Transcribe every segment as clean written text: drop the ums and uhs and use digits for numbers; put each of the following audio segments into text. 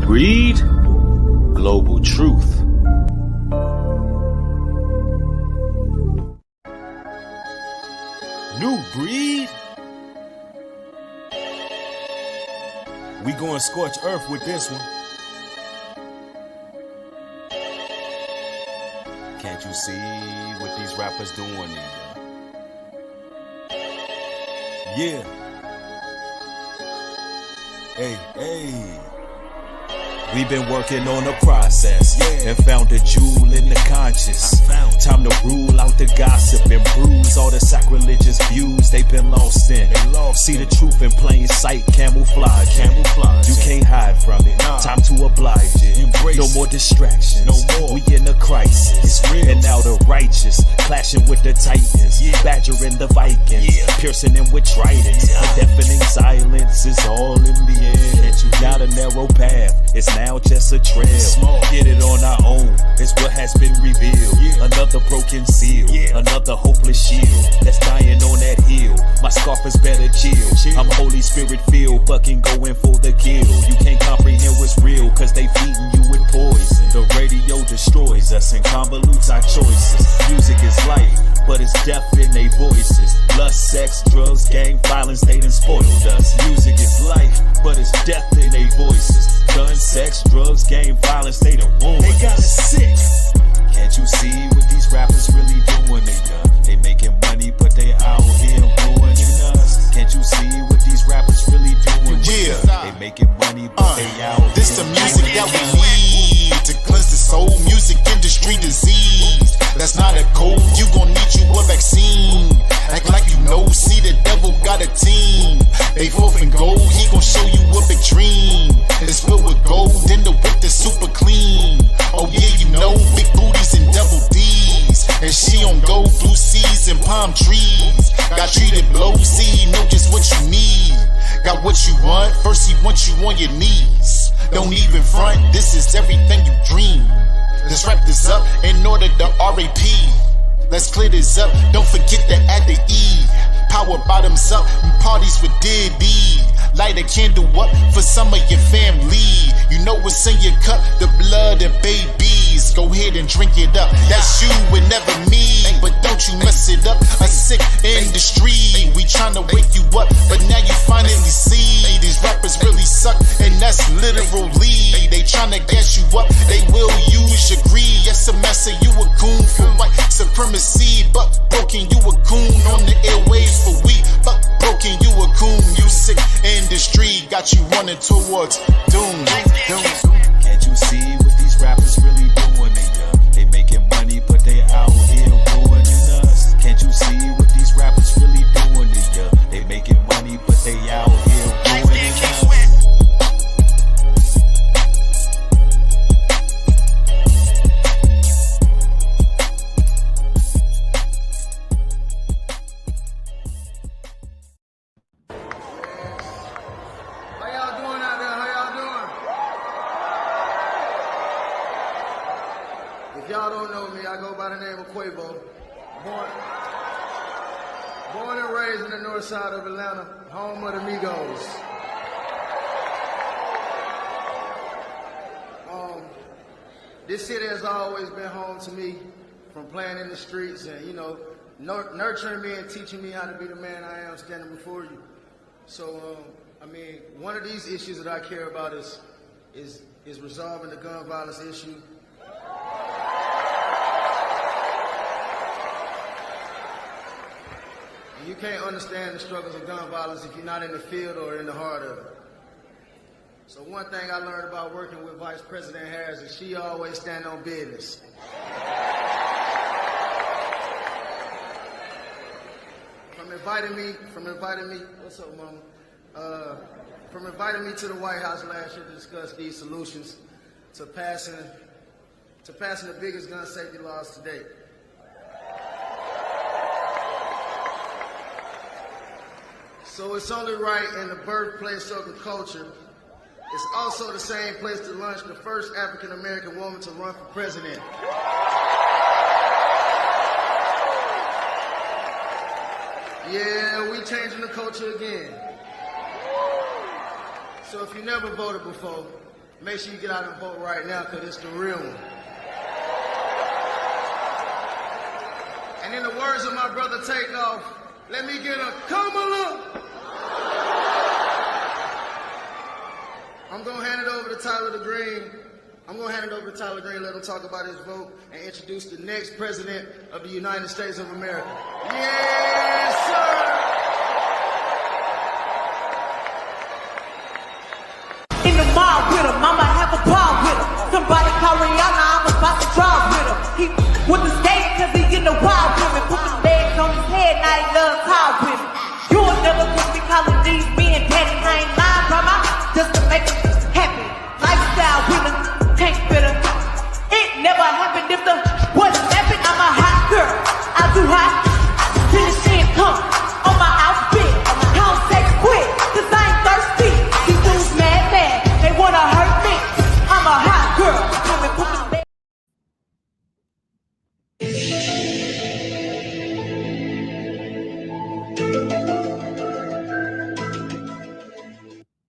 breed, global truth. New breed? We going scorch earth with this one. Can't you see what these rappers doing in here? Yeah. Hey. We've been working on a process, and found a jewel in the conscious. Time to rule out the gossip and bruise all the sacrilegious views they've been lost in. See the truth in plain sight, camouflage. You can't hide from it. Time to oblige it. No more distractions. We in a crisis. And now the righteous clashing with the titans, badgering the Vikings, piercing them with tridents. A deafening silence is all in the air. Not a narrow path, it's now just a trail. Get it on our own, it's what has been revealed. Another broken seal, another hopeless shield that's dying on that hill. My scarf is better chill. I'm Holy Spirit filled, bucking going for the kill. You can't comprehend what's real, cause they feeding you with poison. The radio destroys us and convolutes our choices. Music is life, but it's death in their voices. Lust, sex, drugs, gang violence, they done spoiled us. Music is life, but it's death in their voices. Gun, sex, drugs, gang violence, they done ruined us. They got us sick. Can't you see what these rappers really doing, nigga? They making money, but they out here ruining us. Can't you see what these rappers really doing? They making money, but they out here. This the music that we need to cleanse the soul. Music industry disease. That's not a code. You gon' need you a vaccine. Act like you know. See, the devil got a team. They forth and gold. He gon' show you a big dream. It's filled with gold. Then the whip is super clean. Oh yeah, you know, big booties and double D's. And she on gold, blue seas and palm trees. Got treated blow, see, know just what you need. Got what you want, first he wants you on your knees. Don't even front, this is everything you dream. Let's wrap this up in order to RAP. Let's clear this up, don't forget to add the E. Power bottoms up and parties with Diddy. Light a candle up for some of your family. You know what's in your cup, the blood of babies. Go ahead and drink it up. That's you and never me. But don't you mess it up. A sick industry. We tryna wake you up, but now you finally see these rappers really suck, and that's literally. They tryna gas you up. They will use your greed. Yes, a master, you a coon for white supremacy. But broken, you a coon on the airwaves for we. But broken, you a coon. You sick industry got you running towards doom. Can't you see what these rappers really doing, nigga? They making money, but they out here ruining us. Can't you see what these rappers really doing, nigga? They making money, but they out here ruining us. If y'all don't know me, I go by the name of Quavo. Born and raised in the north side of Atlanta, home of the Migos. This city has always been home to me, from playing in the streets and, you know, nurturing me and teaching me how to be the man I am standing before you. So, I mean, one of these issues that I care about is resolving the gun violence issue. You can't understand the struggles of gun violence if you're not in the field or in the heart of it. So one thing I learned about working with Vice President Harris is she always stand on business. From inviting me, what's up, Mama? From inviting me to the White House last year to discuss these solutions to passing the biggest gun safety laws to date. So it's only right in the birthplace of the culture. It's also the same place to launch the first African-American woman to run for president. Yeah, we changing the culture again. So if you never voted before, Make sure you get out and vote right now, because it's the real one. And in the words of my brother Takeoff, let me get a Kamala. I'm going to hand it over to Tyler Green. Let him talk about his vote and introduce the next president of the United States of America. Yes, sir! In the mall with him, I'ma have a ball with him. Somebody call Rihanna, I'm about to draw with him. He with the skate, cause he in the wild women. Put the legs on his head, now he loves tall with him. You will never catch me calling these men daddy. I ain't lying, grandma, just to make him happy. Lifestyle with him, can't fit him. It never happened if the wasn't happened. I'm a hot girl, I do hot. Till the shit come on my outfit. Don't take quick, cause I ain't thirsty. These dudes mad, they wanna hurt me. I'm a hot girl, come and put the leg.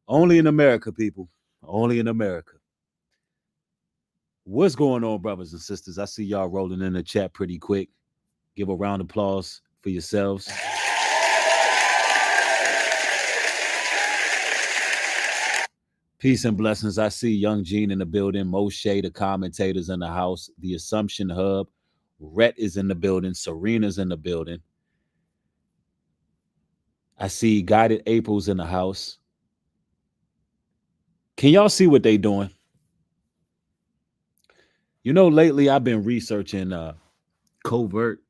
Only in America, people. Only in America. What's going on, brothers and sisters? I see y'all rolling in the chat pretty quick. Give a round of applause for yourselves. Peace and blessings. I see Young Gene in the building. Moshe, the commentators in the house. The Assumption Hub. Rhett is in the building. Serena's in the building. I see Guided April's in the house. Can y'all see what they doing? You know, lately I've been researching covert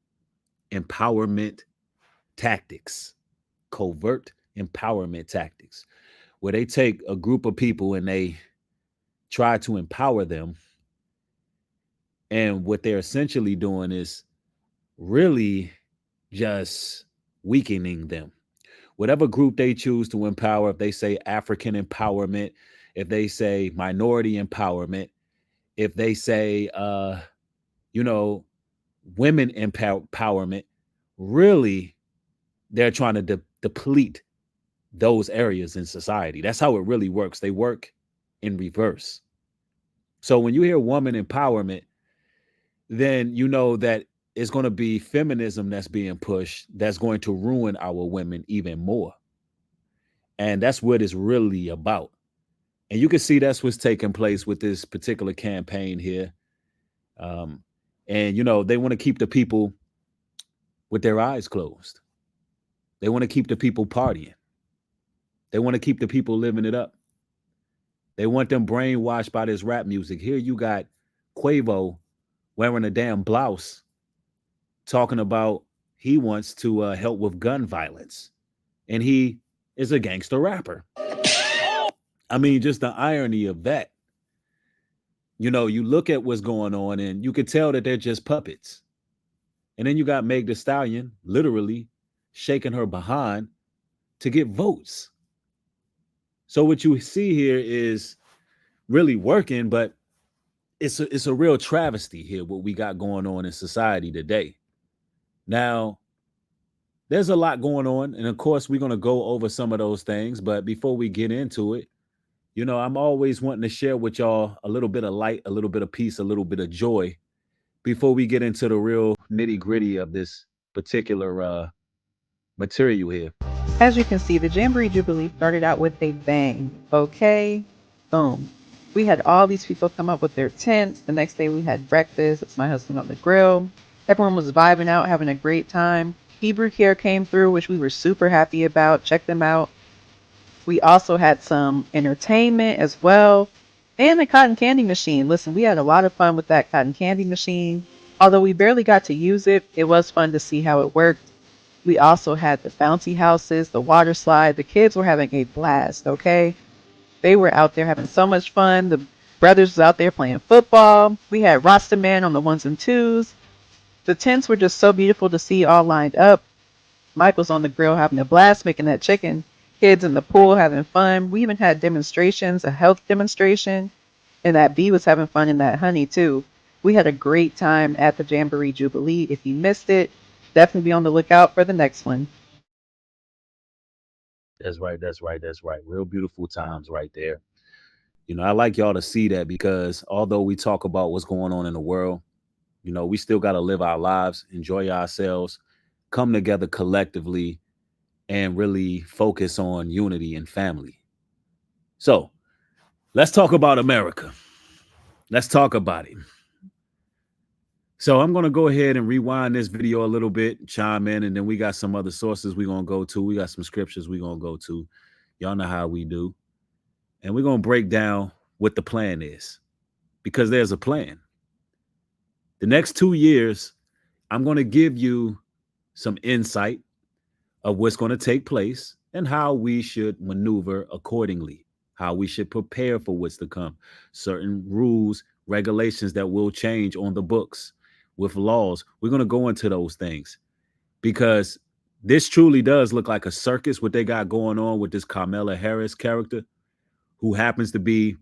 empowerment tactics. Covert empowerment tactics, where they take a group of people and they try to empower them. And what they're essentially doing is really just weakening them. Whatever group they choose to empower, if they say African empowerment, if they say minority empowerment, if they say, women empowerment, really, they're trying to deplete those areas in society. That's how it really works. They work in reverse. So when you hear woman empowerment, then you know that it's going to be feminism that's being pushed that's going to ruin our women even more. And that's what it's really about. And you can see that's what's taking place with this particular campaign here. And, they want to keep the people with their eyes closed. They want to keep the people partying. They want to keep the people living it up. They want them brainwashed by this rap music. Here you got Quavo wearing a damn blouse talking about he wants to help with gun violence. And he is a gangster rapper. I mean, just the irony of that. You look at what's going on and you could tell that they're just puppets. And then you got Meg Thee Stallion literally shaking her behind to get votes. So what you see here is really working, but it's a real travesty here, what we got going on in society today. Now, there's a lot going on. And of course, we're going to go over some of those things. But before we get into it, I'm always wanting to share with y'all a little bit of light, a little bit of peace, a little bit of joy before we get into the real nitty gritty of this particular material here. As you can see, the Jamboree Jubilee started out with a bang. Okay, boom. We had all these people come up with their tents. The next day we had breakfast. It's my husband on the grill. Everyone was vibing out, having a great time. Hebrew Care came through, which we were super happy about. Check them out. We also had some entertainment as well. And the cotton candy machine. Listen, we had a lot of fun with that cotton candy machine. Although we barely got to use it, it was fun to see how it worked. We also had the bouncy houses, the water slide. The kids were having a blast, okay? They were out there having so much fun. The brothers was out there playing football. We had Rasta Man on the ones and twos. The tents were just so beautiful to see all lined up. Michael's on the grill having a blast making that chicken. Kids in the pool having fun. We even had demonstrations, a health demonstration. And that bee was having fun in that honey too. We had a great time at the Jamboree Jubilee. If you missed it, definitely be on the lookout for the next one. That's right. Real beautiful times right there. I like y'all to see that, because although we talk about what's going on in the world, we still got to live our lives, enjoy ourselves, come together collectively, and really focus on unity and family. So let's talk about America. Let's talk about it. So I'm going to go ahead and rewind this video a little bit, chime in, and then we got some other sources we're going to go to. We got some scriptures we're going to go to. Y'all know how we do. And we're going to break down what the plan is, because there's a plan. The next 2 years, I'm going to give you some insight of what's going to take place and how we should maneuver accordingly, how we should prepare for what's to come, certain rules, regulations that will change on the books with laws. We're going to go into those things, because this truly does look like a circus, what they got going on with this Kamala Harris character, who happens to be,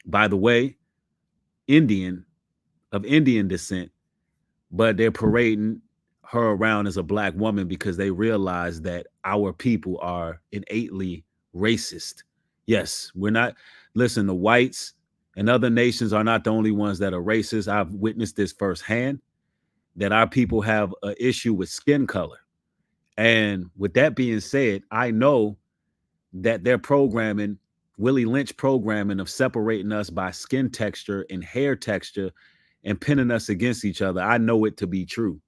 by the way, of Indian descent, but they're parading her around as a black woman because they realize that our people are innately racist. Yes, we're not. Listen, the whites and other nations are not the only ones that are racist. I've witnessed this firsthand, that our people have an issue with skin color. And with that being said, I know that their programming, Willie Lynch programming of separating us by skin texture and hair texture and pinning us against each other, I know it to be true.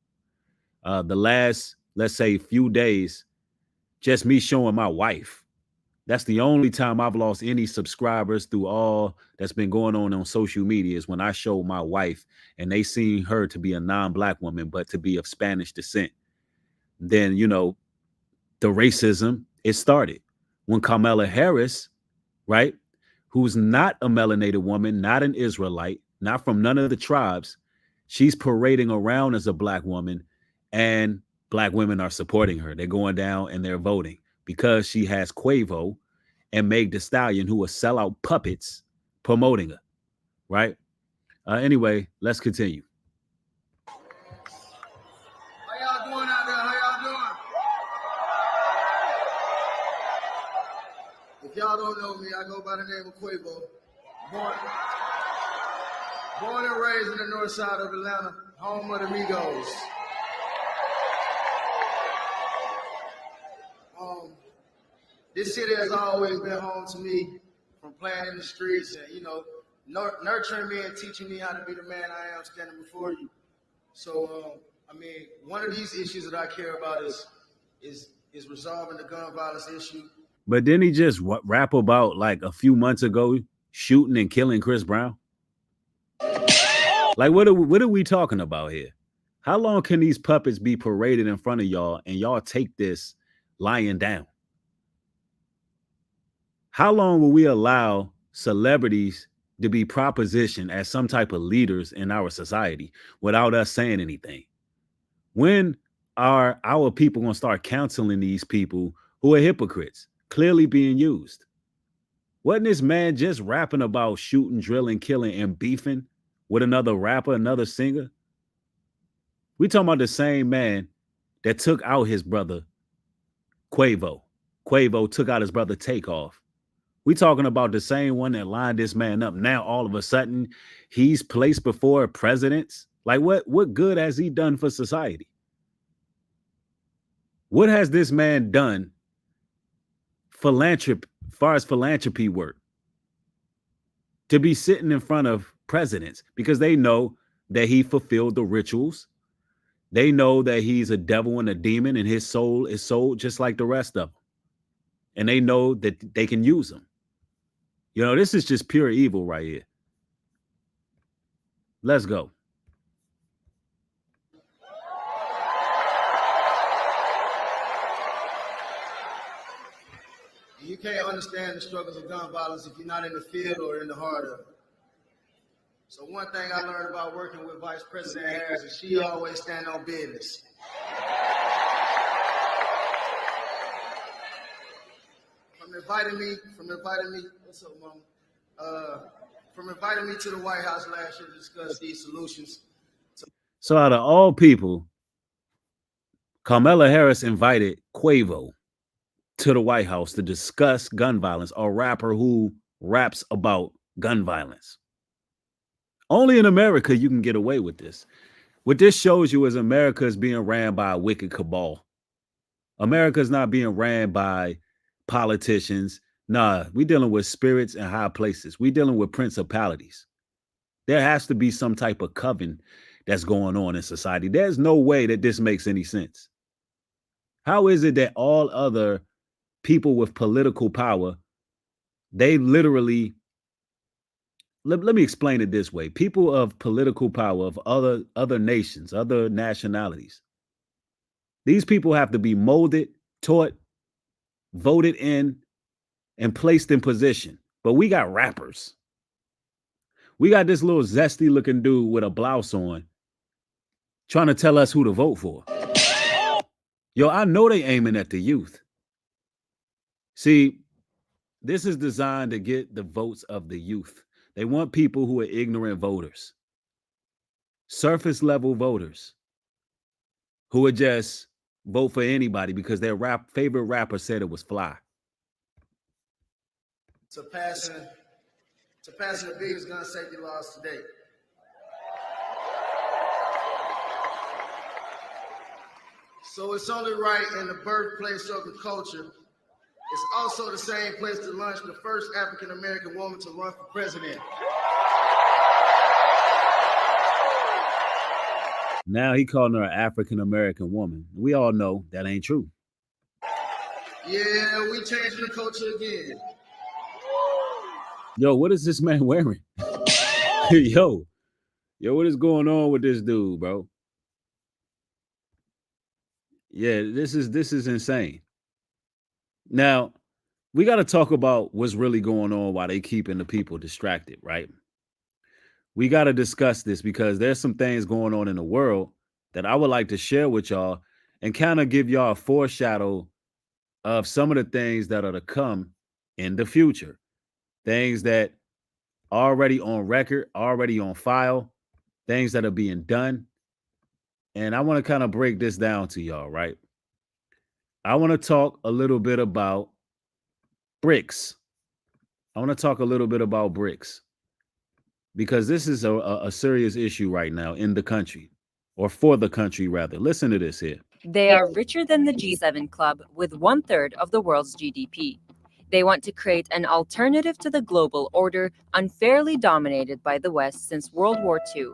The last, let's say, few days, just me showing my wife. That's the only time I've lost any subscribers through all that's been going on social media, is when I showed my wife and they seen her to be a non-black woman, but to be of Spanish descent. Then, the racism, it started when Kamala Harris, right, who's not a melanated woman, not an Israelite, not from none of the tribes, she's parading around as a black woman, and black women are supporting her. They're going down and they're voting because she has Quavo and Meg Thee Stallion, who are sellout puppets, promoting her, right? Anyway, let's continue. How y'all doing out there? How y'all doing? If y'all don't know me, I go by the name of Quavo. Born and raised in the north side of Atlanta, home of the Migos. This city has always been home to me, from playing in the streets and, nurturing me and teaching me how to be the man I am standing before you. So, one of these issues that I care about is resolving the gun violence issue. But didn't he just rap about, like, a few months ago, shooting and killing Chris Brown? Like, what are we talking about here? How long can these puppets be paraded in front of y'all and y'all take this lying down? How long will we allow celebrities to be propositioned as some type of leaders in our society without us saying anything? When are our people going to start counseling these people who are hypocrites, clearly being used? Wasn't this man just rapping about shooting, drilling, killing, and beefing with another rapper, another singer? We talking about the same man that took out his brother, Quavo. Quavo took out his brother Takeoff. We talking about the same one that lined this man up. Now, all of a sudden, he's placed before presidents. Like, what good has he done for society? What has this man done far as philanthropy work? To be sitting in front of presidents, because they know that he fulfilled the rituals. They know that he's a devil and a demon, and his soul is sold just like the rest of them. And they know that they can use him. This is just pure evil right here. Let's go. You can't understand the struggles of gun violence if you're not in the field or in the heart of it. So one thing I learned about working with Vice President Harris is she always stand on business. From inviting me, what's up, Mom? From inviting me to the White House last year to discuss these solutions. So out of all people, Kamala Harris invited Quavo to the White House to discuss gun violence, a rapper who raps about gun violence. Only in America you can get away with this. What this shows you is America is being ran by a wicked cabal. America is not being ran by politicians. Nah, we dealing with spirits and high places. We dealing with principalities. There has to be some type of coven that's going on in society. There's no way that this makes any sense. How is it that all other people with political power, they literally, let me explain it this way. People of political power of other nations, other nationalities, these people have to be molded, taught, voted in, and placed in position. But we got rappers. We got this little zesty looking dude with a blouse on trying to tell us who to vote for. Yo, I know they aiming at the youth. See, this is designed to get the votes of the youth. They want people who are ignorant voters, surface level voters, who would just vote for anybody because their favorite rapper said it was fly. To passing the biggest gun safety laws today. So it's only right in the birthplace of the culture. It's also the same place to launch the first African-American woman to run for president. Now he calling her an African-American woman. We all know that ain't true. Yeah, we changing the culture again. Yo, what is this man wearing? Yo, what is going on with this dude, bro? Yeah, this is insane. Now, we got to talk about what's really going on while they keeping the people distracted, right? We got to discuss this because there's some things going on in the world that I would like to share with y'all and kind of give y'all a foreshadow of some of the things that are to come in the future. Things that are already on record, already on file, things that are being done. And I want to kind of break this down to y'all, right? I want to talk a little bit about BRICS. I want to talk a little bit about BRICS because this is a serious issue right now in the country, or for the country rather. Listen to this here. They are richer than the G7 club with 1/3 of the world's GDP. They want to create an alternative to the global order unfairly dominated by the West since World War II.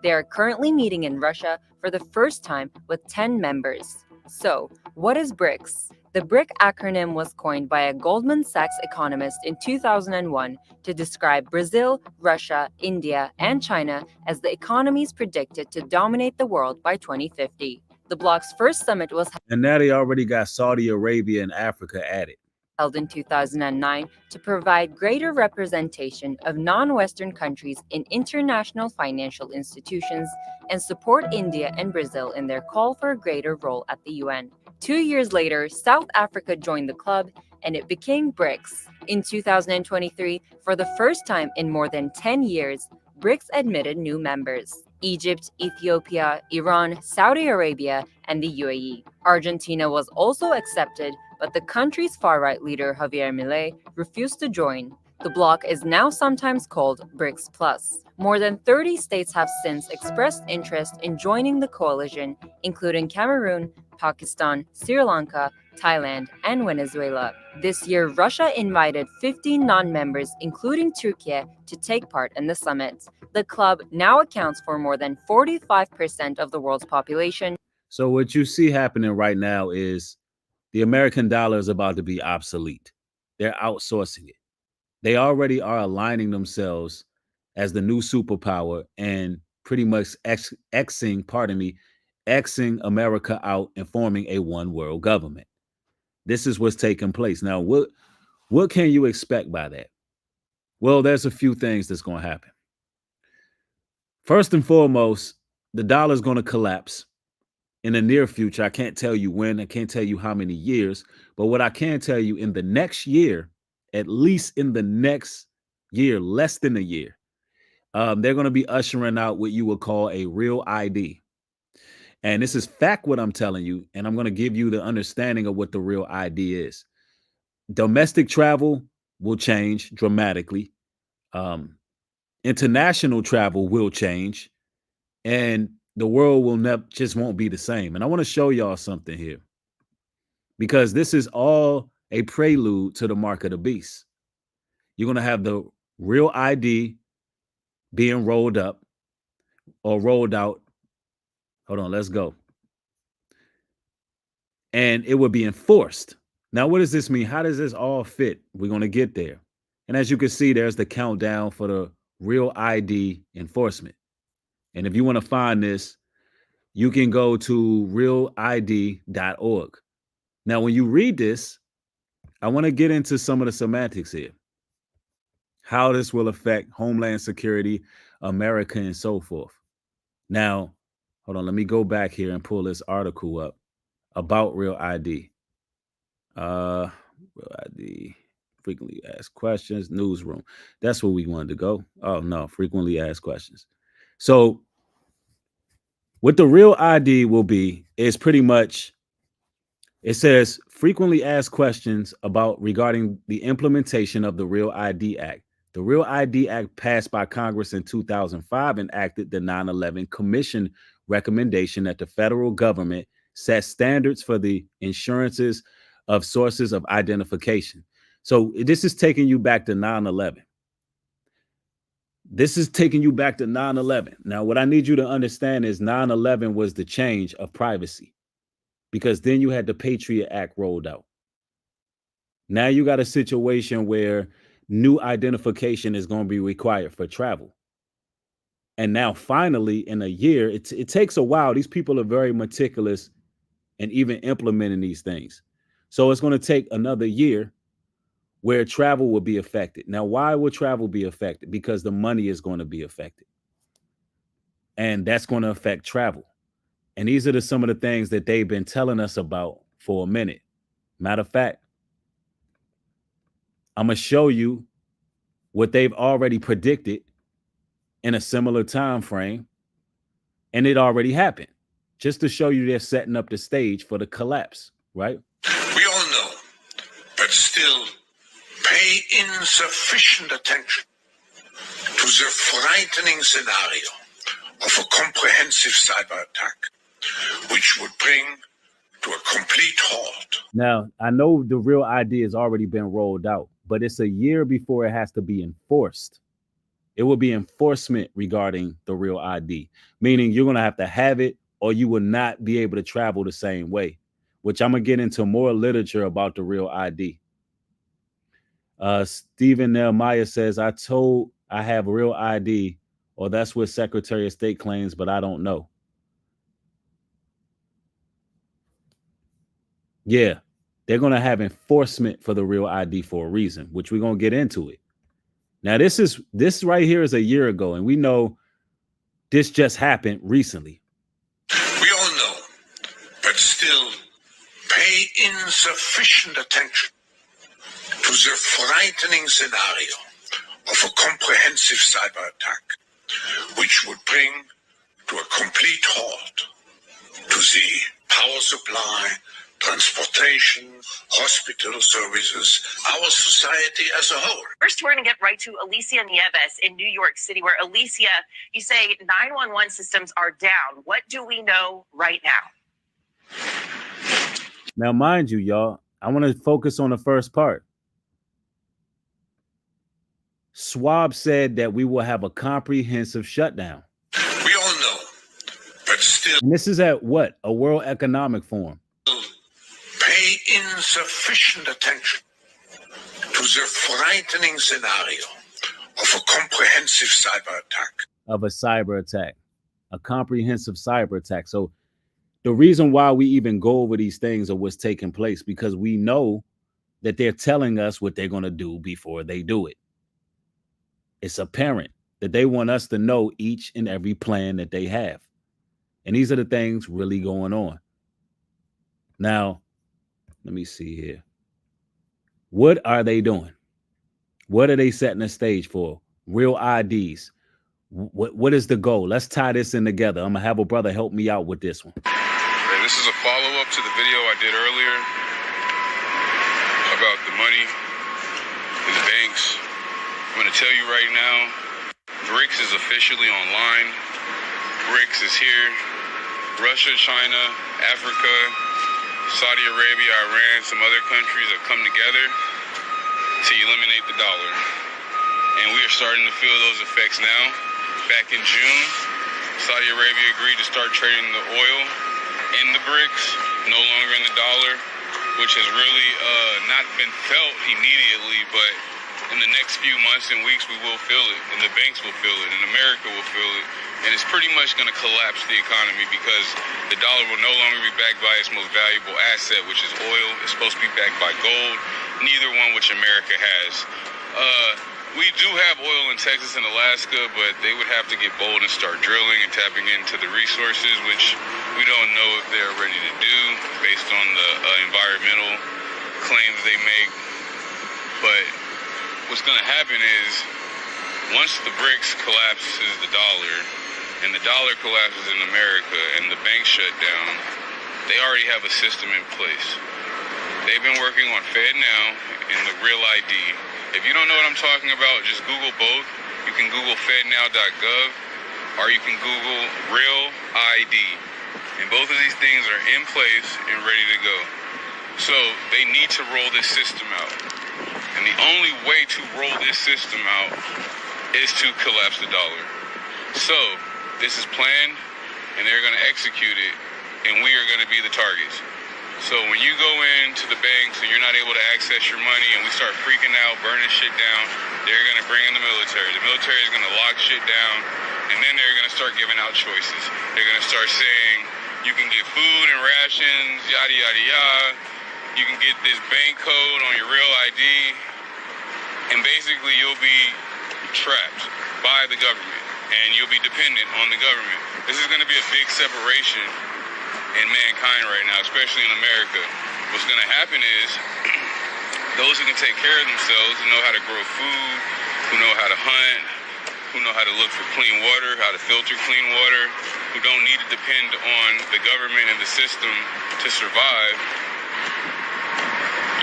They are currently meeting in Russia for the first time with 10 members. So, what is BRICS? The BRIC acronym was coined by a Goldman Sachs economist in 2001 to describe Brazil, Russia, India, and China as the economies predicted to dominate the world by 2050. The bloc's first summit was And now they already got Saudi Arabia and Africa added. held in 2009 to provide greater representation of non-Western countries in international financial institutions and support India and Brazil in their call for a greater role at the UN. 2 years later, South Africa joined the club and it became BRICS. In 2023, for the first time in more than 10 years, BRICS admitted new members: Egypt, Ethiopia, Iran, Saudi Arabia, and the UAE. Argentina was also accepted, but the country's far-right leader Javier Milei refused to join. The bloc is now sometimes called BRICS Plus. More than 30 states have since expressed interest in joining the coalition, including Cameroon, Pakistan, Sri Lanka, Thailand, and Venezuela. This year, Russia invited 15 non-members, including Turkey, to take part in the summit. The club now accounts for more than 45% of the world's population. So what you see happening right now is the American dollar is about to be obsolete. They're outsourcing it. They already are aligning themselves as the new superpower and pretty much Xing America out and forming a one world government. This is what's taking place. Now, what can you expect by that? Well, there's a few things that's going to happen. First and foremost, the dollar is going to collapse in the near future. I can't tell you when, I can't tell you how many years, but what I can tell you in the next year, at least in the next year, less than a year, they're going to be ushering out what you would call a real ID. And this is fact what I'm telling you, and I'm going to give you the understanding of what the real ID is. Domestic travel will change dramatically. International travel will change, and the world will just won't be the same. And I want to show y'all something here, because this is all a prelude to the mark of the beast. You're going to have the real ID being rolled up or rolled out. Hold on, let's go. And it will be enforced. Now, what does this mean? How does this all fit? We're going to get there. And as you can see, there's the countdown for the real ID enforcement. And if you want to find this, you can go to realid.org. Now, when you read this, I want to get into some of the semantics here. How this will affect Homeland Security, America, and so forth. Now, hold on, let me go back here and pull this article up about Real ID. Real ID, frequently asked questions, newsroom. That's where we wanted to go. Oh, no, frequently asked questions. So what the Real ID will be is pretty much, it says frequently asked questions regarding the implementation of the Real ID Act. The Real ID Act passed by Congress in 2005 enacted the 9/11 Commission recommendation that the federal government set standards for the insurances of sources of identification. So this is taking you back to 9/11. This is taking you back to 9/11. Now, what I need you to understand is 9/11 was the change of privacy, because then you had the Patriot Act rolled out. Now you got a situation where new identification is going to be required for travel. And now finally, in a year, it takes a while. These people are very meticulous and even implementing these things. So it's going to take another year where travel will be affected. Now, why will travel be affected? Because the money is going to be affected. And that's going to affect travel. And these are some of the things that they've been telling us about for a minute. Matter of fact, I'm going to show you what they've already predicted in a similar time frame. And it already happened, just to show you they're setting up the stage for the collapse, right? We all know, but still pay insufficient attention to the frightening scenario of a comprehensive cyber attack, which would bring to a complete halt. Now, I know the Real ID has already been rolled out, but it's a year before it has to be enforced. It will be enforcement regarding the Real ID, meaning you're going to have it, or you will not be able to travel the same way, which I'm going to get into more literature about the Real ID. Stephen Nehemiah says, I have Real ID, or that's what Secretary of State claims, but I don't know. Yeah, they're going to have enforcement for the Real ID for a reason, which we're going to get into it. Now, this right here is a year ago, and we know this just happened recently. We all know, but still pay insufficient attention to the frightening scenario of a comprehensive cyber attack, which would bring to a complete halt to the power supply, transportation, hospital services, our society as a whole. First, we're going to get right to Alicia Nieves in New York City, where Alicia, you say 911 systems are down. What do we know right now? Now, mind you, y'all, I want to focus on the first part. Schwab said that we will have a comprehensive shutdown. We all know, but still. And this is at what? A World Economic Forum. Pay insufficient attention to the frightening scenario of a comprehensive cyber attack. Of a cyber attack, a comprehensive cyber attack. So the reason why we even go over these things or what's taking place, because we know that they're telling us what they're going to do before they do it. It's apparent that they want us to know each and every plan that they have. And these are the things really going on. Now, let me see here. What are they doing? What are they setting the stage for? Real IDs. What is the goal? Let's tie this in together. I'm going to have a brother help me out with this one. Hey, this is a follow-up to the video I did earlier about the money in the banks I'm going to tell you right now, BRICS is officially online. BRICS is here. Russia, China, Africa, Saudi Arabia, Iran, some other countries have come together to eliminate the dollar. And we are starting to feel those effects now. Back in June, Saudi Arabia agreed to start trading the oil in the BRICS, no longer in the dollar, which has really not been felt immediately, but in the next few months and weeks we will feel it, and the banks will feel it, and America will feel it, and it's pretty much going to collapse the economy because the dollar will no longer be backed by its most valuable asset, which is oil. It's supposed to be backed by gold, neither one which America has. We do have oil in Texas and Alaska, but they would have to get bold and start drilling and tapping into the resources, which we don't know if they're ready to do based on the environmental claims they make. But what's going to happen is once the BRICS collapses the dollar and the dollar collapses in America and the banks shut down, they already have a system in place. They've been working on FedNow and the Real ID. If you don't know what I'm talking about, just Google both. You can Google fednow.gov or you can Google Real ID. And both of these things are in place and ready to go. So they need to roll this system out. And the only way to roll this system out is to collapse the dollar. So this is planned and they're going to execute it, and we are going to be the targets. So when you go into the banks and you're not able to access your money and we start freaking out, burning shit down, they're going to bring in the military. The military is going to lock shit down, and then they're going to start giving out choices. They're going to start saying, you can get food and rations, yada, yada, yada. You can get this bank code on your Real ID, and basically you'll be trapped by the government, and you'll be dependent on the government. This is going to be a big separation in mankind right now, especially in America. What's going to happen is those who can take care of themselves, who know how to grow food, who know how to hunt, who know how to look for clean water, how to filter clean water, who don't need to depend on the government and the system to survive,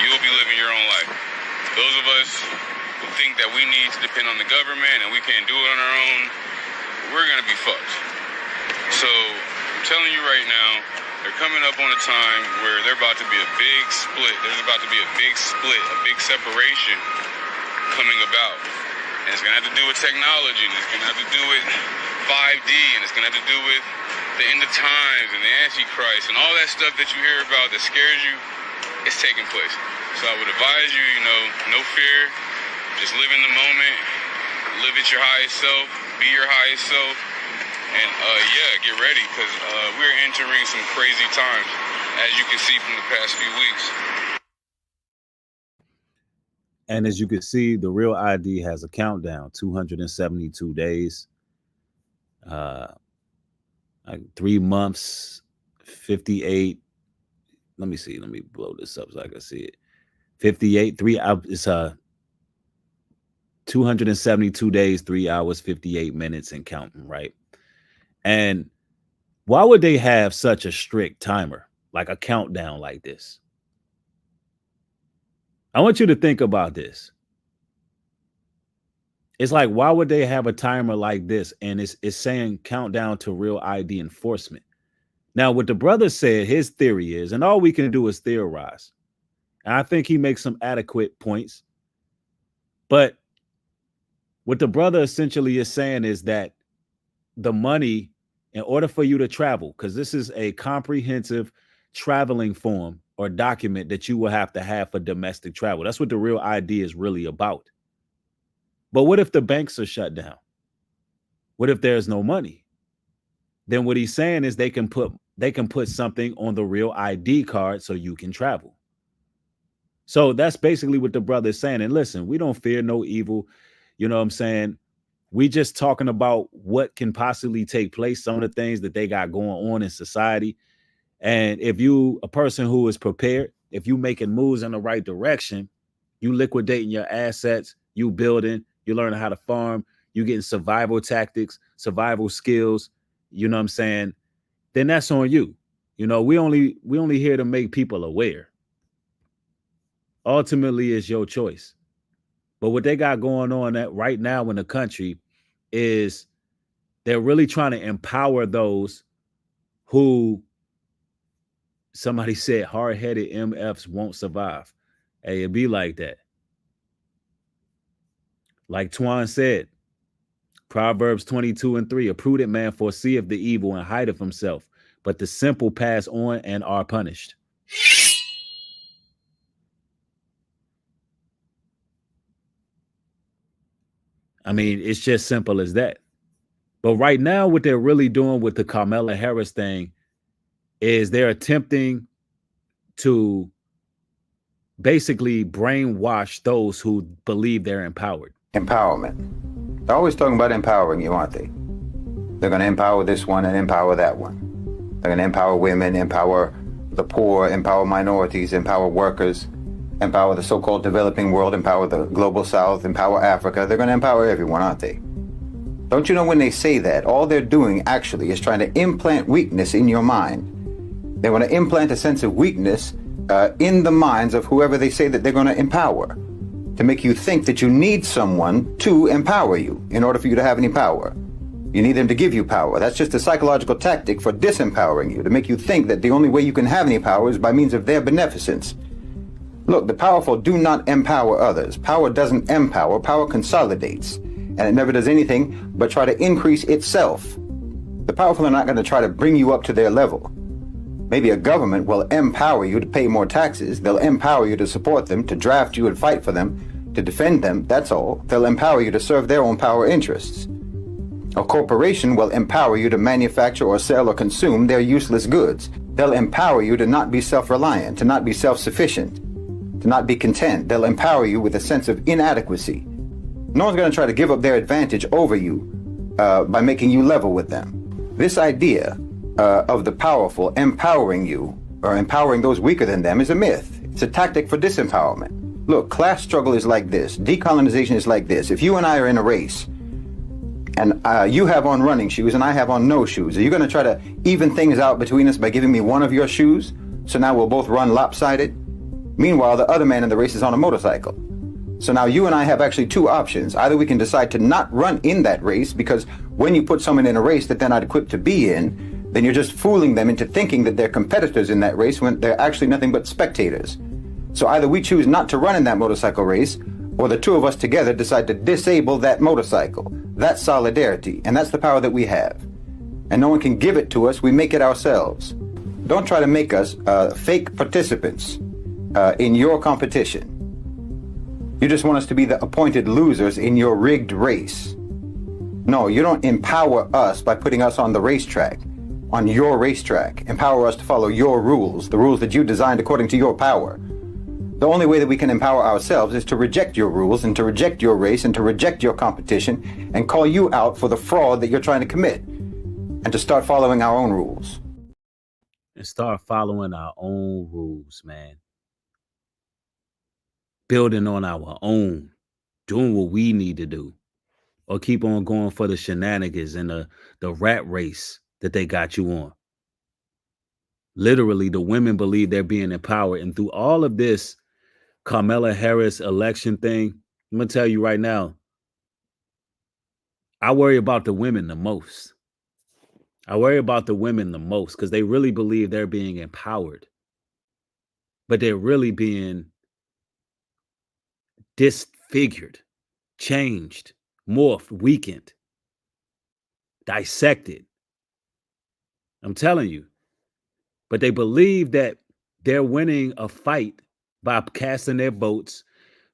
you'll be living your own life. Those of us who think that we need to depend on the government and we can't do it on our own, we're going to be fucked. So I'm telling you right now, they're coming up on a time where they're about to be a big split. There's about to be a big split, a big separation coming about. And it's going to have to do with technology, and it's going to have to do with 5D, and it's going to have to do with the end of times and the Antichrist and all that stuff that you hear about that scares you. It's taking place. So I would advise you, no fear. Just live in the moment. Live at your highest self. Be your highest self. And get ready, because we're entering some crazy times, as you can see from the past few weeks. And as you can see, the Real ID has a countdown, 272 days, 3 months, 58. Let me see. Let me blow this up so I can see it. 58, it's 272 days, 3 hours, 58 minutes and counting, right? And why would they have such a strict timer, like a countdown like this? I want you to think about this. It's like, why would they have a timer like this? And it's saying countdown to Real ID enforcement. Now, what the brother said, his theory is, and all we can do is theorize. And I think he makes some adequate points. But what the brother essentially is saying is that the money, in order for you to travel, because this is a comprehensive traveling form or document that you will have to have for domestic travel. That's what the Real ID is really about. But what if the banks are shut down? What if there's no money? Then what he's saying is they can put something on the Real ID card so you can travel. So that's basically what the brother is saying. And listen, we don't fear no evil. You know what I'm saying? We just talking about what can possibly take place, some of the things that they got going on in society. And if you a person who is prepared, if you making moves in the right direction, you liquidating your assets, you building, you learning how to farm, you getting survival tactics, survival skills, you know what I'm saying? Then that's on you. You know, we only here to make people aware. Ultimately, it's your choice. But what they got going on right now in the country is they're really trying to empower those who, somebody said, hard-headed MFs won't survive. Hey, it be like that. Like Twan said, Proverbs 22:3, a prudent man foreseeth the evil and hideth himself, but the simple pass on and are punished. I mean, it's just simple as that. But right now, what they're really doing with the Kamala Harris thing is they're attempting to basically brainwash those who believe they're empowered. Empowerment. They're always talking about empowering you, aren't they? They're going to empower this one and empower that one. They're going to empower women, empower the poor, empower minorities, empower workers, empower the so-called developing world, empower the global south, empower Africa. They're going to empower everyone, aren't they? Don't you know when they say that, all they're doing actually is trying to implant weakness in your mind. They want to implant a sense of weakness in the minds of whoever they say that they're going to empower, to make you think that you need someone to empower you in order for you to have any power. You need them to give you power. That's just a psychological tactic for disempowering you, to make you think that the only way you can have any power is by means of their beneficence. Look, the powerful do not empower others. Power doesn't empower, power consolidates. And it never does anything but try to increase itself. The powerful are not going to try to bring you up to their level. Maybe a government will empower you to pay more taxes. They'll empower you to support them, to draft you and fight for them, to defend them. That's all. They'll empower you to serve their own power interests. A corporation will empower you to manufacture or sell or consume their useless goods. They'll empower you to not be self-reliant, to not be self-sufficient, to not be content. They'll empower you with a sense of inadequacy. No one's going to try to give up their advantage over you by making you level with them. This idea of the powerful empowering you or empowering those weaker than them is a myth. It's a tactic for disempowerment. Look, class struggle is like this. Decolonization is like this. If you and I are in a race and you have on running shoes and I have on no shoes, are you going to try to even things out between us by giving me one of your shoes? So now we'll both run lopsided? Meanwhile, the other man in the race is on a motorcycle. So now you and I have actually two options. Either we can decide to not run in that race, because when you put someone in a race that they're not equipped to be in, then you're just fooling them into thinking that they're competitors in that race when they're actually nothing but spectators. So either we choose not to run in that motorcycle race, or the two of us together decide to disable that motorcycle. That's solidarity, and that's the power that we have. And no one can give it to us, we make it ourselves. Don't try to make us fake participants in your competition. You just want us to be the appointed losers in your rigged race. No, you don't empower us by putting us on the racetrack, on your racetrack. Empower us to follow your rules, the rules that you designed according to your power. The only way that we can empower ourselves is to reject your rules and to reject your race and to reject your competition and call you out for the fraud that you're trying to commit, and to start following our own rules. And start following our own rules, man. Building on our own, doing what we need to do, or keep on going for the shenanigans and the rat race that they got you on. Literally, the women believe they're being empowered. And through all of this Kamala Harris election thing, I'm going to tell you right now, I worry about the women the most. I worry about the women the most because they really believe they're being empowered. But they're really being disfigured, changed, morphed, weakened, dissected. I'm telling you. But they believe that they're winning a fight by casting their votes,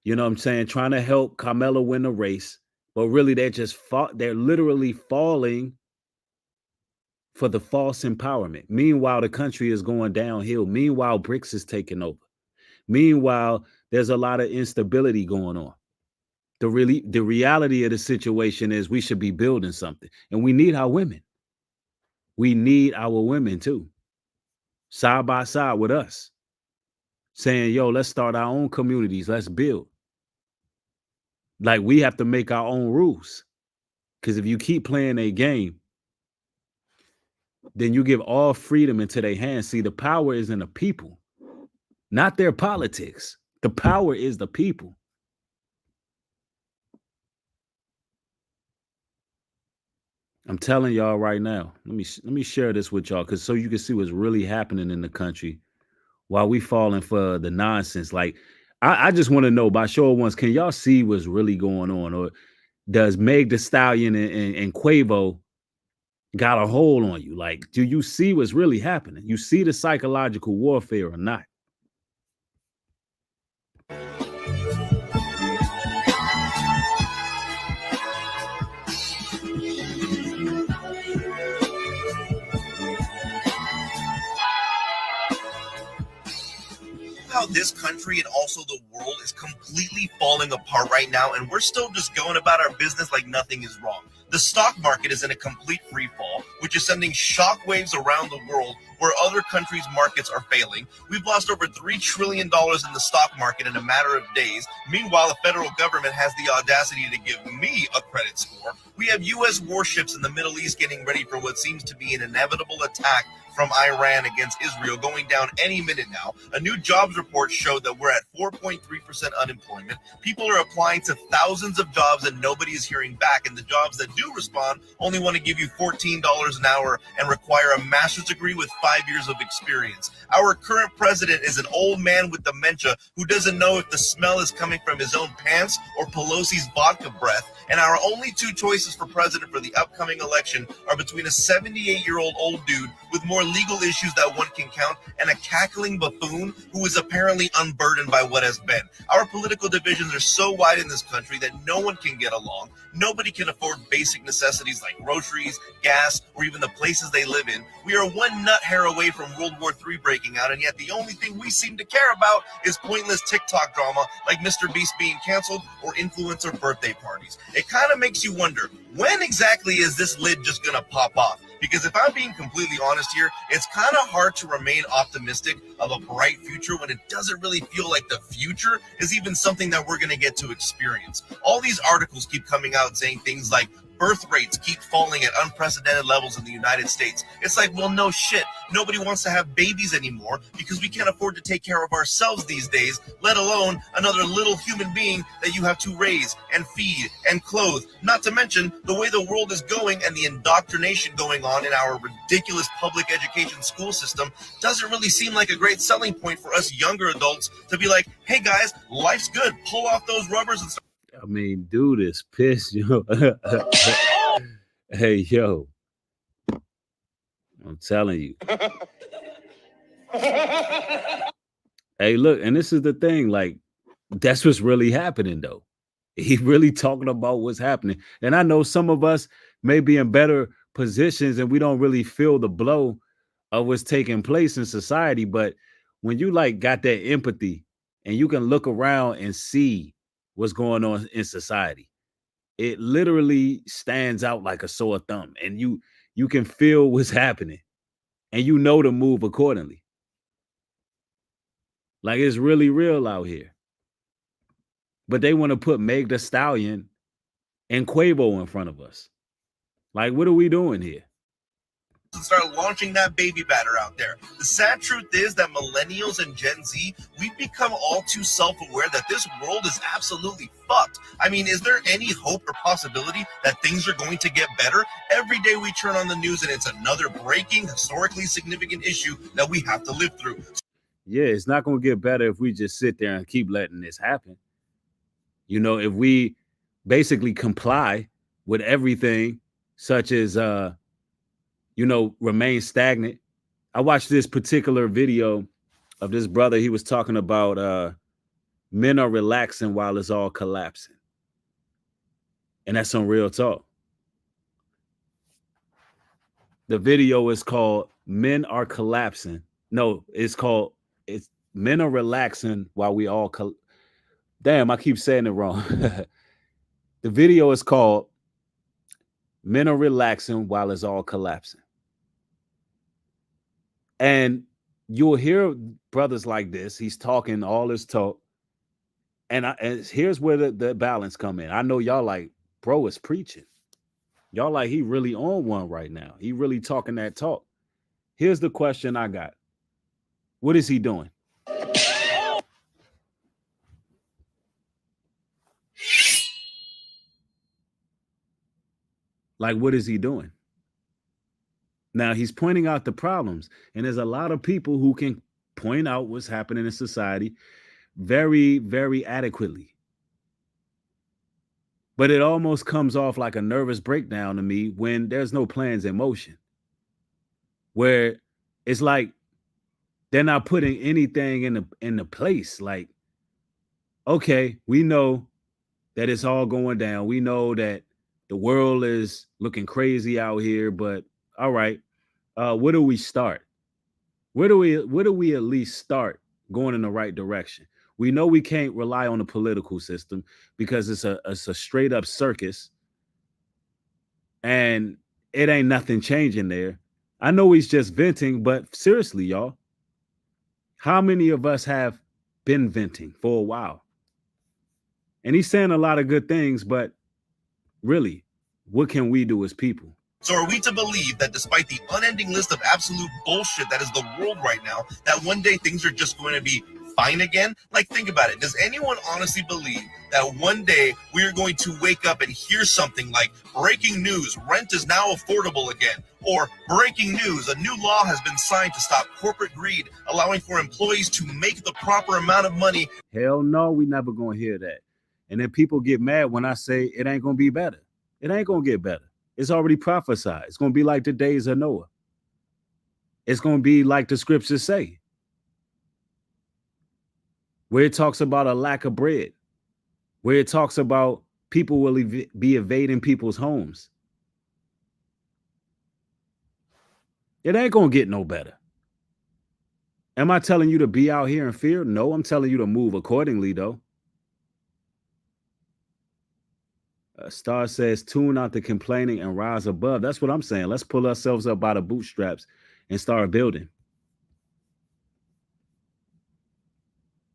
you know what I'm saying, trying to help Kamala win the race. But really, they're literally falling for the false empowerment. Meanwhile, the country is going downhill. Meanwhile, BRICS is taking over. Meanwhile, there's a lot of instability going on. The reality of the situation is we should be building something. And we need our women. We need our women too. Side by side with us. Saying, yo, let's start our own communities. Let's build. Like we have to make our own rules. Because if you keep playing a game, then you give all freedom into their hands. See, the power is in the people, not their politics. The power is the people. I'm telling y'all right now. Let me share this with y'all, because so you can see what's really happening in the country while we falling for the nonsense. Like, I just want to know, by show of ones, can y'all see what's really going on, or does Meg the Stallion and Quavo got a hold on you? Like, do you see what's really happening? You see the psychological warfare or not? How this country and also the world is completely falling apart right now, and we're still just going about our business like nothing is wrong. The stock market is in a complete free fall, which is sending shockwaves around the world where other countries' markets are failing. We've lost over $3 trillion in the stock market in a matter of days. Meanwhile, the federal government has the audacity to give me a credit score. We have U.S. warships in the Middle East getting ready for what seems to be an inevitable attack from Iran against Israel going down any minute now. A new jobs report showed that we're at 4.3% unemployment. People are applying to thousands of jobs and nobody is hearing back. And the jobs that do respond only want to give you $14 an hour and require a master's degree with 5 years of experience. Our current president is an old man with dementia who doesn't know if the smell is coming from his own pants or Pelosi's vodka breath. And our only two choices for president for the upcoming election are between a 78-year-old old dude with more legal issues that one can count and a cackling buffoon who is apparently unburdened by what has been. Our political divisions are so wide in this country that no one can get along. Nobody can afford basic necessities like groceries, gas, or even the places they live in. We are one nut hair away from World War III breaking out, and yet the only thing we seem to care about is pointless TikTok drama like Mr. Beast being canceled or influencer birthday parties. It kind of makes you wonder, when exactly is this lid just gonna pop off? Because if I'm being completely honest here, it's kind of hard to remain optimistic of a bright future when it doesn't really feel like the future is even something that we're going to get to experience. All these articles keep coming out saying things like birth rates keep falling at unprecedented levels in the United States. It's like, well, no shit. Nobody wants to have babies anymore because we can't afford to take care of ourselves these days, let alone another little human being that you have to raise and feed and clothe. Not to mention the way the world is going and the indoctrination going on in our ridiculous public education school system doesn't really seem like a great selling point for us younger adults to be like, hey guys, life's good. Pull off those rubbers and start. I mean, dude is pissed, yo. Hey, yo. I'm telling you. Hey, look, and this is the thing, like, that's what's really happening, though. He really talking about what's happening. And I know some of us may be in better positions and we don't really feel the blow of what's taking place in society. But when you like got that empathy and you can look around and see what's going on in society, it literally stands out like a sore thumb, and you can feel what's happening and you know to move accordingly. Like, it's really real out here. But they want to put Meg the Stallion and Quavo in front of us. Like, what are we doing here? And start launching that baby batter out there. The sad truth is that millennials and Gen Z, we've become all too self-aware that this world is absolutely fucked. I mean, is there any hope or possibility that things are going to get better? Every day we turn on the news and it's another breaking, historically significant issue that we have to live through. Yeah, it's not going to get better if we just sit there and keep letting this happen. You know, if we basically comply with everything, such as, remain stagnant. I watched this particular video of this brother. He was talking about men are relaxing while it's all collapsing. And that's some real talk. The video is called Men Are Collapsing. No, it's Men Are Relaxing While We All Damn, I keep saying it wrong. The video is called Men Are Relaxing While It's All Collapsing. And you'll hear brothers like this. He's talking all this talk. And here's where the balance come in. I know y'all like, bro is preaching. Y'all like, he really on one right now. He really talking that talk. Here's the question I got. What is he doing? Like, what is he doing? Now, he's pointing out the problems, and there's a lot of people who can point out what's happening in society very, very adequately. But it almost comes off like a nervous breakdown to me when there's no plans in motion, where it's like they're not putting anything in the place. Like, okay, we know that it's all going down. We know that the world is looking crazy out here, but all right, where do we start? Where do we at least start going in the right direction? We know we can't rely on the political system because it's a straight up circus, and it ain't nothing changing there. I know he's just venting, but seriously, y'all, how many of us have been venting for a while? And he's saying a lot of good things, but really, what can we do as people? So are we to believe that despite the unending list of absolute bullshit that is the world right now, that one day things are just going to be fine again? Like, think about it. Does anyone honestly believe that one day we are going to wake up and hear something like breaking news, rent is now affordable again? Or breaking news, a new law has been signed to stop corporate greed, allowing for employees to make the proper amount of money? Hell no, we never gonna hear that. And then people get mad when I say it ain't gonna be better. It ain't gonna get better. It's already prophesied. It's going to be like the days of Noah. It's going to be like the scriptures say, where it talks about a lack of bread, where it talks about people will be evading people's homes. It ain't going to get no better. Am I telling you to be out here in fear? No, I'm telling you to move accordingly, though. Star says, tune out the complaining and rise above. That's what I'm saying. Let's pull ourselves up by the bootstraps and start building.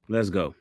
Let's go.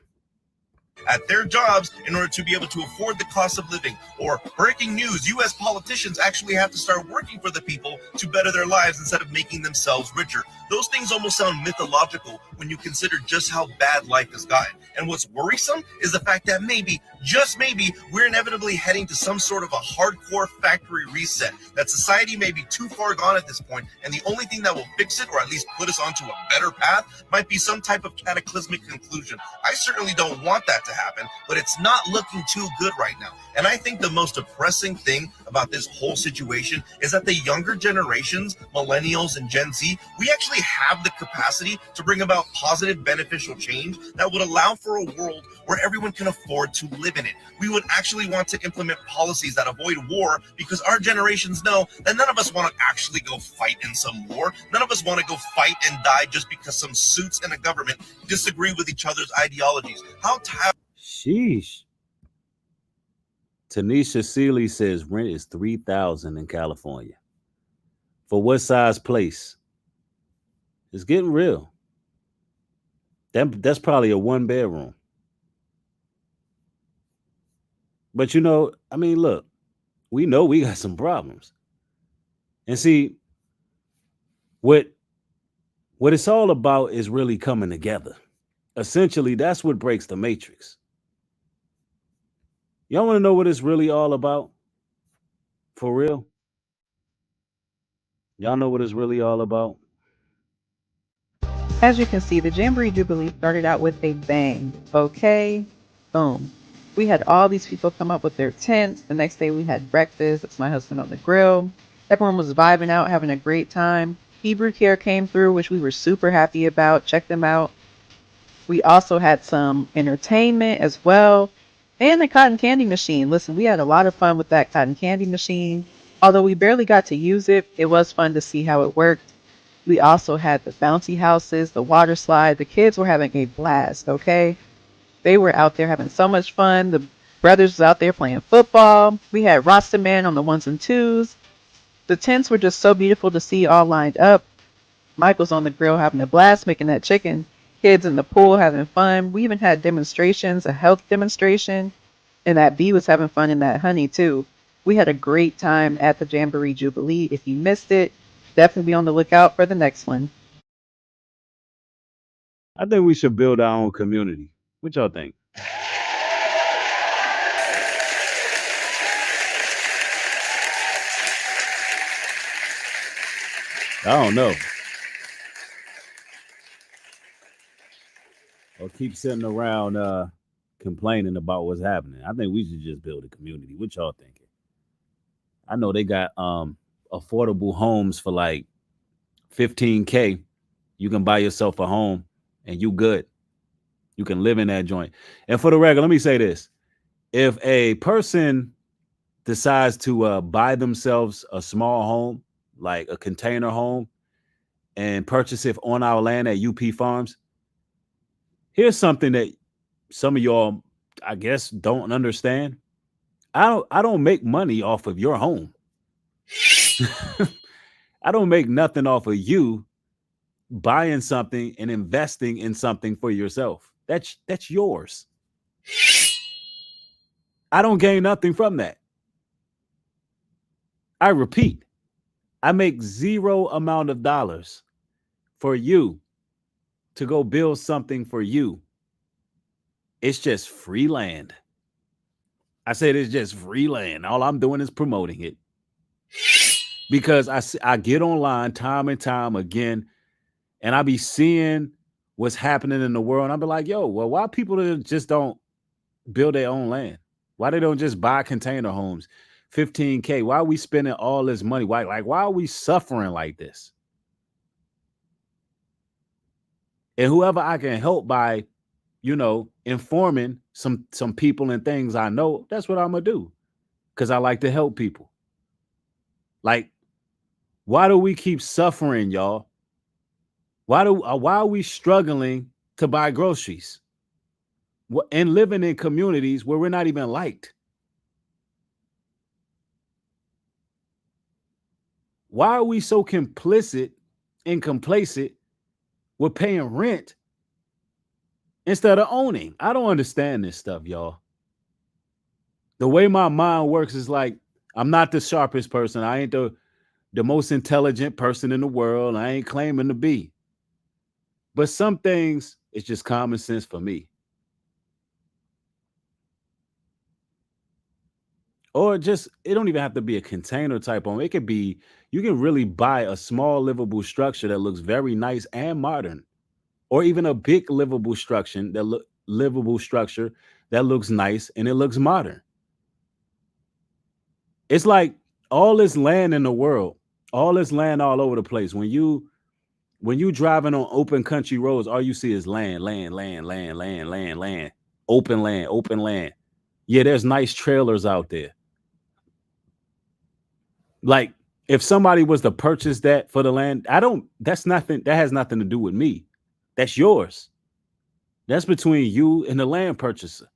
At their jobs in order to be able to afford the cost of living. Or breaking news, U.S. politicians actually have to start working for the people to better their lives instead of making themselves richer. Those things almost sound mythological when you consider just how bad life has gotten. And what's worrisome is the fact that maybe, just maybe, we're inevitably heading to some sort of a hardcore factory reset. That society may be too far gone at this point, and the only thing that will fix it, or at least put us onto a better path, might be some type of cataclysmic conclusion. I certainly don't want that to happen, but it's not looking too good right now. And I think the most depressing thing about this whole situation is that the younger generations, millennials and Gen Z, we actually have the capacity to bring about positive, beneficial change that would allow for a world where everyone can afford to live in it. We would actually want to implement policies that avoid war because our generations know that none of us want to actually go fight in some war. None of us want to go fight and die just because some suits in a government disagree with each other's ideologies. How tired? Sheesh. Tanisha Seeley says rent is $3,000 in California. For what size place? It's getting real. That's probably a 1-bedroom. But you know, I mean, look, we know we got some problems. And see, what it's all about is really coming together. Essentially, that's what breaks the matrix. Y'all want to know what it's really all about? For real? Y'all know what it's really all about? As you can see, the Jamboree Jubilee started out with a bang. Okay, boom. We had all these people come up with their tents. The next day we had breakfast. That's my husband on the grill. Everyone was vibing out, having a great time. Hebrew Care came through, which we were super happy about. Check them out. We also had some entertainment as well. And the cotton candy machine. Listen, we had a lot of fun with that cotton candy machine. Although we barely got to use it, it was fun to see how it worked. We also had the bouncy houses, the water slide. The kids were having a blast, okay? They were out there having so much fun. The brothers was out there playing football. We had Rasta Man on the 1s and 2s. The tents were just so beautiful to see all lined up. Michael's on the grill having a blast making that chicken. Kids in the pool having fun. We even had demonstrations, a health demonstration. And that bee was having fun in that honey too. We had a great time at the Jamboree Jubilee. If you missed it, definitely be on the lookout for the next one. I think we should build our own community. What y'all think? I don't know. Or keep sitting around complaining about what's happening. I think we should just build a community. What y'all thinking? I know they got affordable homes for like $15K. You can buy yourself a home and you good. You can live in that joint. And for the record, let me say this. If a person decides to buy themselves a small home, like a container home, and purchase it on our land at UP Farms, here's something that some of y'all, I guess, don't understand. I don't make money off of your home. I don't make nothing off of you buying something and investing in something for yourself. That's yours. I don't gain nothing from that. I repeat, I make zero amount of dollars for you to go build something for you. It's just free land. I said it's just free land. All I'm doing is promoting it. Because I get online time and time again, and I be seeing what's happening in the world. And I be like, yo, well, why people just don't build their own land? Why they don't just buy container homes? 15K. Why are we spending all this money? Why are we suffering like this? And whoever I can help by, informing some people and things I know, that's what I'm gonna do. Because I like to help people. Like, why do we keep suffering, y'all? Why are we struggling to buy groceries and living in communities where we're not even liked? Why are we so complicit and complacent with paying rent instead of owning? I don't understand this stuff, y'all. The way my mind works is like, I'm not the sharpest person. I ain't the most intelligent person in the world. I ain't claiming to be. But some things, it's just common sense for me. Or just, it don't even have to be a container type home. It could be, you can really buy a small livable structure that looks very nice and modern. Or even a big livable structure that looks nice and it looks modern. It's like all this land in the world, all this land all over the place. When you driving on open country roads, all you see is land, open land. Yeah, there's nice trailers out there. Like, if somebody was to purchase that for the land, that has nothing to do with me. That's yours. That's between you and the land purchaser.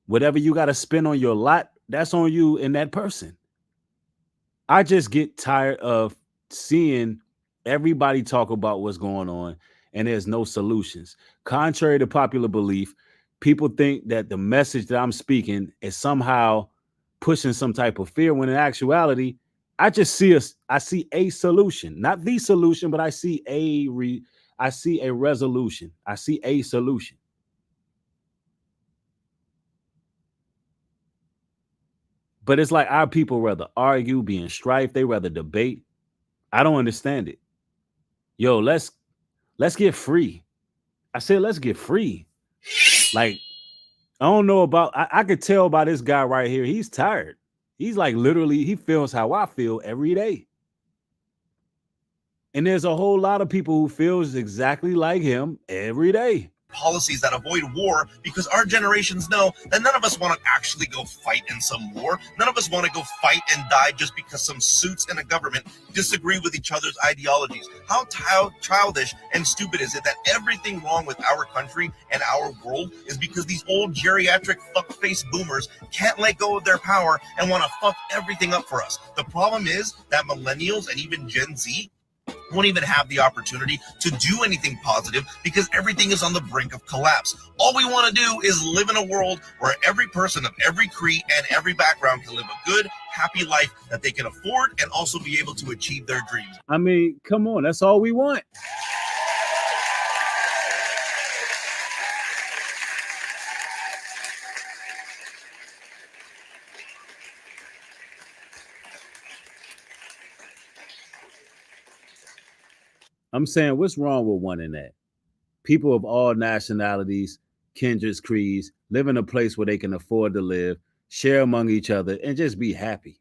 Whatever you got to spend on your lot, that's on you and that person. I just get tired of seeing everybody talk about what's going on and there's no solutions. Contrary to popular belief, people think that the message that I'm speaking is somehow pushing some type of fear, when in actuality, I see a solution, not the solution, but I see a resolution. I see a solution. But it's like our people rather argue, be in strife. They rather debate. I don't understand it. Yo, let's get free. I said, let's get free. Like, I don't know about, I could tell by this guy right here. He's tired. He's like, literally, he feels how I feel every day. And there's a whole lot of people who feels exactly like him every day. Policies that avoid war, because our generations know that none of us want to actually go fight in some war. None of us want to go fight and die just because some suits in a government disagree with each other's ideologies. How childish and stupid is it that everything wrong with our country and our world is because these old geriatric fuckface boomers can't let go of their power and want to fuck everything up for us. The problem is that millennials and even Gen Z won't even have the opportunity to do anything positive because everything is on the brink of collapse. All we want to do is live in a world where every person of every creed and every background can live a good, happy life that they can afford and also be able to achieve their dreams. I mean, come on, that's all we want. I'm saying, what's wrong with wanting that? People of all nationalities, kindreds, creeds, live in a place where they can afford to live, share among each other, and just be happy.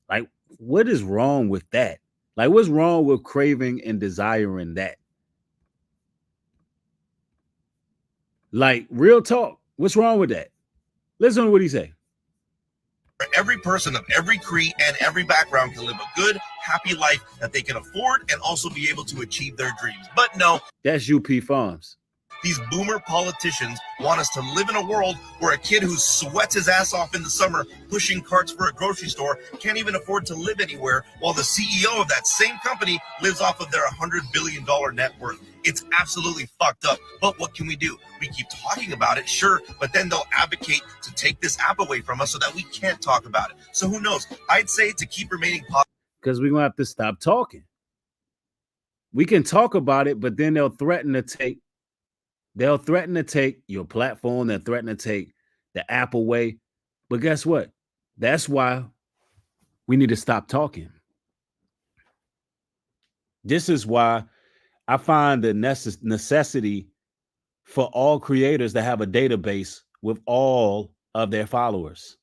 Like, what is wrong with that? Like, what's wrong with craving and desiring that? Like, real talk. What's wrong with that? Listen to what he say. Every person of every creed and every background can live a good, happy life that they can afford and also be able to achieve their dreams. But no, that's UP Farms. These boomer politicians want us to live in a world where a kid who sweats his ass off in the summer pushing carts for a grocery store can't even afford to live anywhere, while the CEO of that same company lives off of their $100 billion net worth. It's absolutely fucked up. But what can we do? We keep talking about it, sure, but then they'll advocate to take this app away from us so that we can't talk about it. So who knows? I'd say to keep remaining positive. Because we're going to have to stop talking. We can talk about it, but then they'll threaten to take your platform. They'll threaten to take the app away. But guess what? That's why we need to stop talking. This is why I find the necessity for all creators to have a database with all of their followers.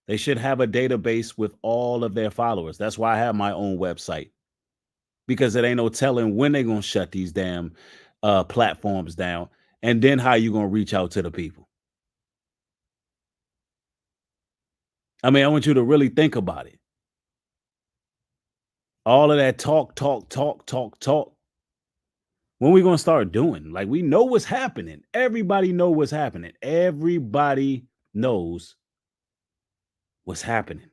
They should have a database with all of their followers. That's why I have my own website, because it ain't no telling when they're going to shut these damn platforms down, and then how you going to reach out to the people. I mean, I want you to really think about it. All of that talk. When we going to start doing? Like, we know what's happening. Everybody know what's happening. Everybody knows what's happening.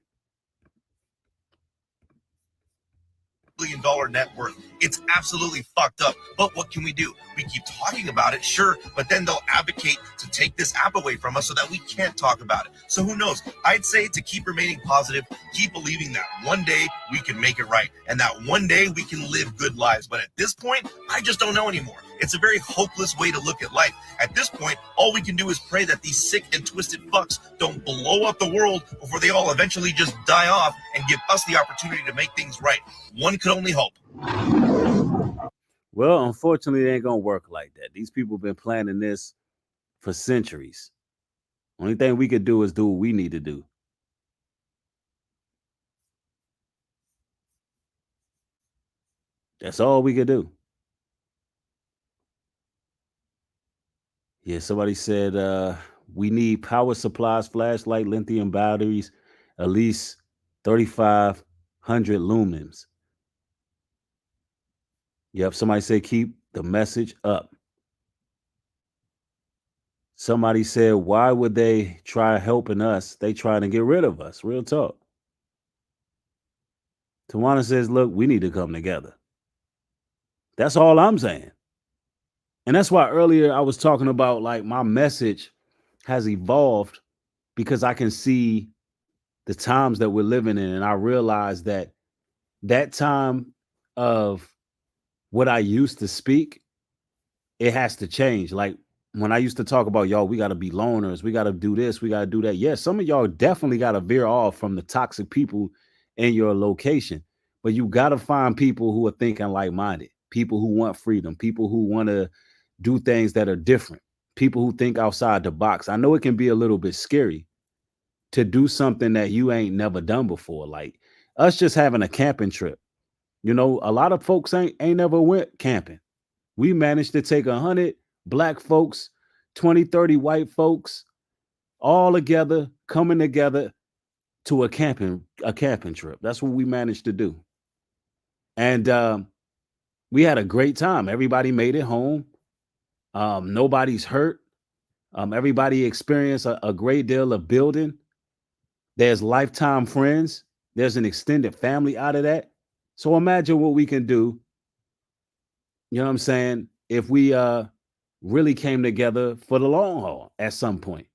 $1 billion net worth. It's absolutely fucked up. But what can we do? We keep talking about it, sure, but then they'll advocate to take this app away from us so that we can't talk about it. So who knows? I'd say to keep remaining positive, keep believing that one day we can make it right, and that one day we can live good lives. But at this point, I just don't know anymore. It's a very hopeless way to look at life. At this point, all we can do is pray that these sick and twisted fucks don't blow up the world before they all eventually just die off and give us the opportunity to make things right. One could only hope. Well, unfortunately, it ain't gonna work like that. These people have been planning this for centuries. Only thing we could do is do what we need to do. That's all we could do. Yeah, somebody said we need power supplies, flashlight, lithium batteries, at least 3,500 lumens. Yep, somebody said keep the message up. Somebody said, why would they try helping us? They trying to get rid of us. Real talk. Tawana says, look, we need to come together. That's all I'm saying. And that's why earlier I was talking about, like, my message has evolved because I can see the times that we're living in. And I realize that time of what I used to speak, it has to change. Like, when I used to talk about, y'all, we got to be loners, we got to do this, we got to do that. Yes, some of y'all definitely got to veer off from the toxic people in your location, but you got to find people who are thinking like-minded, people who want freedom, people who want to do things that are different, people who think outside the box. I know it can be a little bit scary to do something that you ain't never done before. Like us just having a camping trip. You know, a lot of folks ain't never went camping. We managed to take 100 black folks, 20, 30 white folks, all together, coming together to a camping trip. That's what we managed to do. And we had a great time. Everybody made it home. Nobody's hurt. Everybody experienced a great deal of building. There's lifetime friends. There's an extended family out of that. So imagine what we can do, you know what I'm saying, if we really came together for the long haul at some point.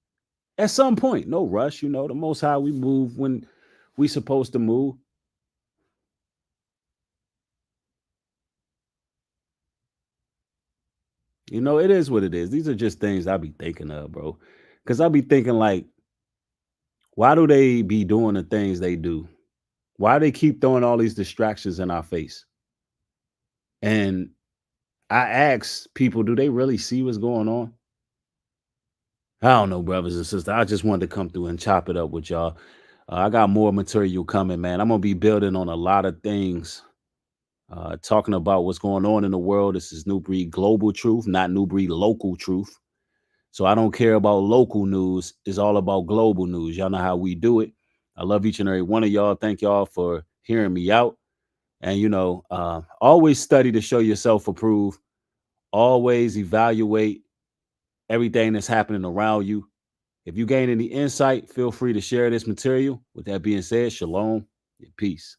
At some point, no rush, you know, the Most High, we move when we supposed to move. You know, it is what it is. These are just things I be thinking of, bro. Because I be thinking, like, why do they be doing the things they do? Why they keep throwing all these distractions in our face? And I ask people, do they really see what's going on? I don't know, brothers and sisters. I just wanted to come through and chop it up with y'all. I got more material coming, man. I'm going to be building on a lot of things, talking about what's going on in the world. This is New Breed Global Truth, not New Breed Local Truth. So I don't care about local news. It's all about global news. Y'all know how we do it. I love each and every one of y'all. Thank y'all for hearing me out. And, always study to show yourself approved. Always evaluate everything that's happening around you. If you gain any insight, feel free to share this material. With that being said, shalom and peace.